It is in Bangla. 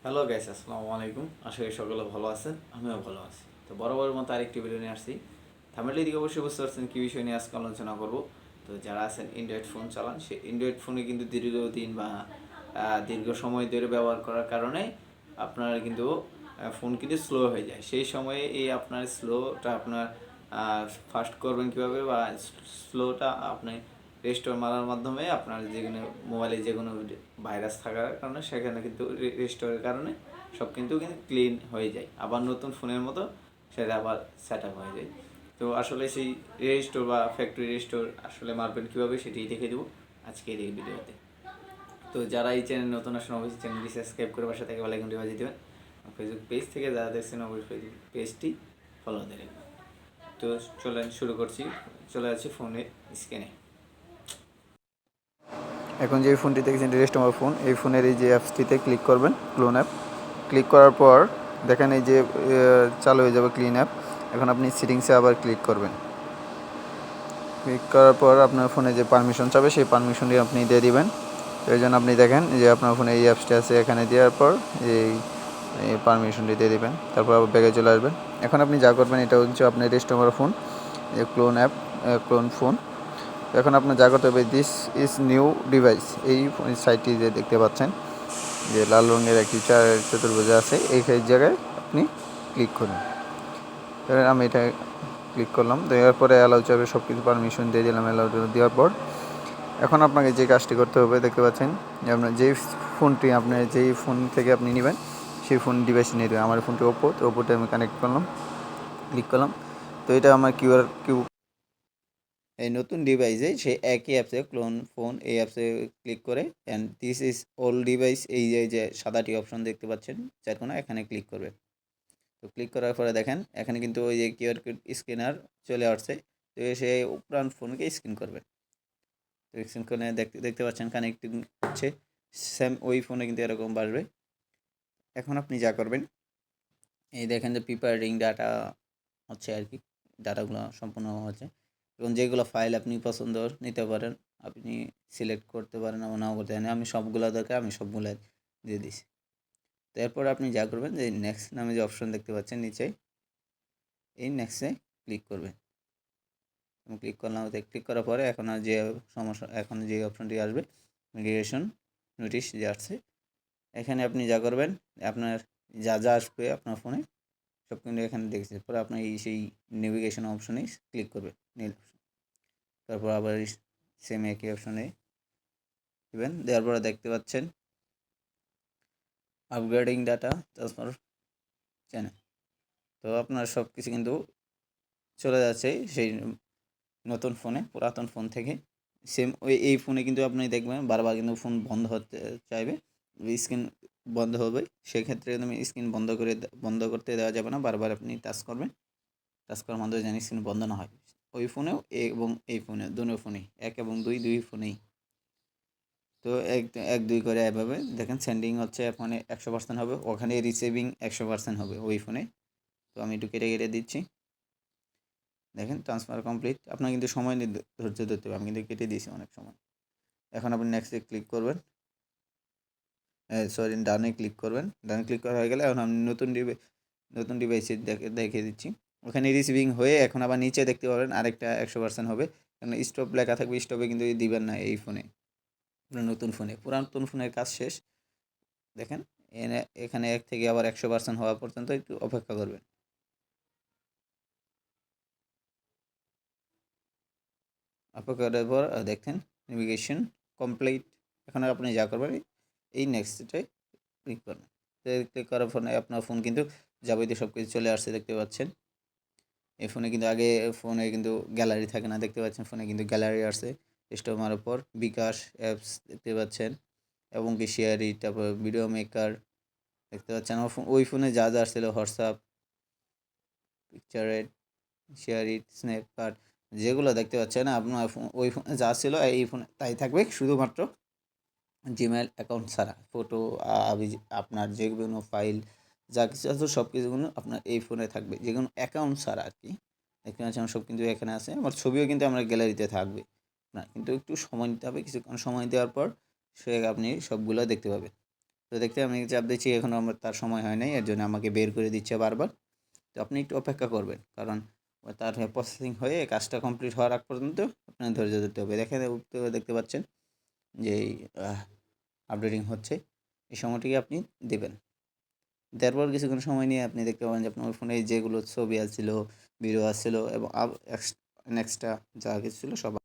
হ্যালো গাইস, আসসালামু আলাইকুম। আশা করি সকলে ভালো আছেন, আমিও ভালো আছি। তো বরাবরের মতো আরেকটি ভিডিও নিয়ে আসছি। থাম্বনেল দিকে অবশ্যই বুঝতে পারছেন কী বিষয় নিয়ে আজকে আলোচনা করব। তো যারা আছেন অ্যান্ড্রয়েড ফোন চালান, সেই অ্যান্ড্রয়েড ফোনে কিন্তু দীর্ঘদিন বা দীর্ঘ সময় ধরে ব্যবহার করার কারণে আপনার কিন্তু ফোন কিন্তু স্লো হয়ে যায়। সেই সময়ে এই আপনার স্লোটা আপনার ফাস্ট করবেন কীভাবে, বা স্লোটা আপনি রেস্টোর মারার মাধ্যমে আপনার যে কোনো মোবাইলে যে কোনো ভাইরাস থাকার কারণে সেখানে কিন্তু রেস্টোরের কারণে সব কিন্তু ক্লিন হয়ে যায়, আবার নতুন ফোনের মতো সেটা আবার সেট আপ হয়ে যায়। তো আসলে সেই রেস্টোর বা ফ্যাক্টরি রেস্টোর আসলে মারবেন কীভাবে সেটি দেখে দেবো আজকের এই ভিডিওতে। তো যারা এই চ্যানেল নতুন আসেন অবশ্যই চ্যানেলটি সাবস্ক্রাইব করে পাশে থেকে বেল আইকনটি বাজিয়ে দেবেন। ফেসবুক পেজ থেকে যারা দেখছেন অবশ্যই পেজটি ফলো দেবেন। তো চলেন শুরু করছি। চলে যাচ্ছি ফোনের স্ক্রিনে। এখন যে ফোনটি দেখছেন রেস্ট আমার ফোন, এই ফোনের এই যে অ্যাপসটিতে ক্লিক করবেন, ক্লোন অ্যাপ। ক্লিক করার পর দেখেন এই যে চালু হয়ে যাবে ক্লিন অ্যাপ। এখন আপনি সেটিংসে আবার ক্লিক করবেন। ক্লিক করার পর আপনার ফোনে যে পারমিশন চাবে সেই পারমিশনটি আপনি দিয়ে দিবেন। তো এই জন্য আপনি দেখেন যে আপনার ফোনে এই অ্যাপসটি আছে, এখানে দেওয়ার পর এই পারমিশনটি দিয়ে দিবেন, তারপর আবার ব্যাগে চলে আসবেন। এখন আপনি যা করবেন এটা হচ্ছে আপনার রেস্ট আমার phone, clone app, clone phone. এখন আপনার যা করতে হবে, দিস ইজ নিউ ডিভাইস, এই সাইটটি যে দেখতে পাচ্ছেন যে লাল রঙের একটি চতুর্ভুজ আছে, এই জায়গায় আপনি ক্লিক করুন। আমি এটা ক্লিক করলাম, দেওয়ার পরে অ্যালাউ চাবে, সব কিছু পারমিশন দিয়ে দিলাম। অ্যালাউ দেওয়ার পর এখন আপনাকে যে কাজটি করতে হবে দেখতে পাচ্ছেন যে আপনার যেই ফোনটি আপনার যেই ফোন থেকে আপনি নেবেন সেই ফোন ডিভাইস নিয়ে দেবেন। আমার ফোনটি ওপো, তো ওপোতে আমি কানেক্ট করলাম, ক্লিক করলাম। তো এটা আমার কিউ এই নতুন ডিভাইসে সেই একই অ্যাপসে ক্লোন ফোন এই অ্যাপসে ক্লিক করে and this is old device, এই যে সাদাটি অপশন দেখতে পাচ্ছেন চারকোনা, এখানে ক্লিক করবে। তো ক্লিক করার পরে দেখেন এখানে কিন্তু ওই যে কিউআর কোড স্ক্যানার চলে আসছে। তো সে পুরান ফোনকে স্ক্যান করবে। তো স্ক্যান করে দেখতে দেখতে পাচ্ছেন কানেক্টিং হচ্ছে, সেম ওই ফোনে কিন্তু এরকম বাড়বে। এখন আপনি যা করবেন, এই দেখেন যে প্রিপেয়ারিং ডাটা হচ্ছে আর কি, ডাটাগুলো সম্পূর্ণ হচ্ছে। এবং যেগুলো ফাইল আপনি পছন্দ নিতে পারেন, আপনি সিলেক্ট করতে পারেন বা নাও করতে পারেন। আমি সবগুলো দরকার, আমি সবগুলো দিয়ে দিছি। তো এরপর আপনি যা করবেন যে নেক্সট নামে যে অপশন দেখতে পাচ্ছেন নিচে, এই নেক্সটে ক্লিক করবেন। আমি ক্লিক করলাম, ক্লিক করার পরে এখন আর যে সমস্যা, এখন যে অপশনটি আসবে মিগ্রেশন নোটিশ যে আসছে, এখানে আপনি যা করবেন আপনার যা যা আসবে আপনার ফোনে সব কিন্তু এখানে দেখছে। পরে আপনি সেই নেভিগেশন অপশনে ক্লিক করবেন, নীল অপশন। তারপর আবার সেম একই অপশনে দেবেন, দেওয়ার পরে দেখতে পাচ্ছেন আপগ্রেডিং ডাটা ট্রান্সফার চ্যানেল। তো আপনার সব কিছু কিন্তু চলে যাচ্ছে সেই নতুন ফোনে, পুরাতন ফোন থেকে সেম ওই এই ফোনে কিন্তু আপনি দেখবেন বারবার কিন্তু ফোন বন্ধ হতে চাইবে, স্ক্রিন বন্ধ হবে। সেক্ষেত্রে তুমি স্ক্রিন বন্ধ করতে দেওয়া যাবে না, বারবার আপনি টাচ করবেন। টাচ করার মাধ্যমে যেন স্ক্রিন বন্ধ না হয়, ওই ফোনেও এবং এই ফোনে দুটো ফোনেই, এক এবং দুই ফোনেই। তো এক এক দুই করে এভাবে দেখেন সেন্ডিং হচ্ছে ফোনে 100% হবে, ওখানে রিসিভিং 100% হবে ওই ফোনে। তো আমি একটু কেটে কেটে দিচ্ছি, দেখেন ট্রান্সফার কমপ্লিট। আপনার কিন্তু সময় ধৈর্য ধরতে হবে, আমি কিন্তু কেটে দিয়েছি অনেক সময়। এখন আপনি নেক্সটে ক্লিক করবেন, সরি ডানে ক্লিক করবেন। ডানে ক্লিক করা হয়ে গেলে এখন আমি নতুন ডিভাইসে দেখিয়ে দিচ্ছি। ওখানে রিসিভিং হয়ে এখন আবার নিচে দেখতে পাবেন আরেকটা 100% হবে, কারণ স্টপ লেখা থাকবে, স্টপে কিন্তু দিবেন না এই ফোনে, আপনার নতুন ফোনে। পুরাতন ফোনের কাজ শেষ। দেখেন এখানে 1 থেকে আবার 100% হওয়া পর্যন্ত একটু অপেক্ষা করবেন। অপেক্ষা করার পর দেখেন নেভিগেশন কমপ্লিট। এখন আপনি যা করবেন এই নেক্সটে ক্লিক করবেন। ক্লিক করার ফোনে আপনার ফোন কিন্তু যাবতীয় সব কিছু চলে আসছে দেখতে পাচ্ছেন। এই ফোনে কিন্তু আগে ফোনে কিন্তু গ্যালারি থাকে না, দেখতে পাচ্ছেন ফোনে কিন্তু গ্যালারি আসছে। স্টপ মারার পর বিকাশ অ্যাপস দেখতে পাচ্ছেন, এবং কি শেয়ার ইট, তারপর ভিডিও মেকার দেখতে পাচ্ছেন। আমার ফোন ওই ফোনে যা যা আসছিল WhatsApp, picture ad, share it, Snapcart, যেগুলো দেখতে পাচ্ছেন আপনার ওই ফোনে যা ছিল এই ফোনে তাই থাকবে, শুধুমাত্র জিমেল অ্যাকাউন্ট ছাড়া। ফটো, আপনার যে কোনো ফাইল যা কিছু আছে সব কিছুগুলো আপনার এই ফোনে থাকবে, যে কোনো অ্যাকাউন্ট ছাড়া আর কি। দেখতে পাচ্ছেন আমার সব কিন্তু এখানে আছে, আমার ছবিও কিন্তু আমার গ্যালারিতে থাকবে। না কিন্তু একটু সময় নিতে হবে, কিছুক্ষণ সময় দেওয়ার পর সে আপনি সবগুলো দেখতে পাবেন। তো দেখতে আমি চাপ দিচ্ছি, এখনও আমার তার সময় হয় নাই, এর জন্য আমাকে বের করে দিচ্ছে বারবার। তো আপনি একটু অপেক্ষা করবেন, কারণ তার প্রসেসিং হয়ে কাজটা কমপ্লিট হওয়ার আগ পর্যন্ত আপনার ধৈর্য ধরতে হবে। দেখতে পাচ্ছেন যে আপডেটিং হচ্ছে, এই সময়টিকে আপনি দেবেন। দেওয়ার পর কিছুক্ষণ সময় নিয়ে আপনি দেখতে পাবেন যে আপনার ফোনে যেগুলো ছবি আসছিল, ভিডিও আসছিল এবং নেক্সটটা যা কিছু ছিল সব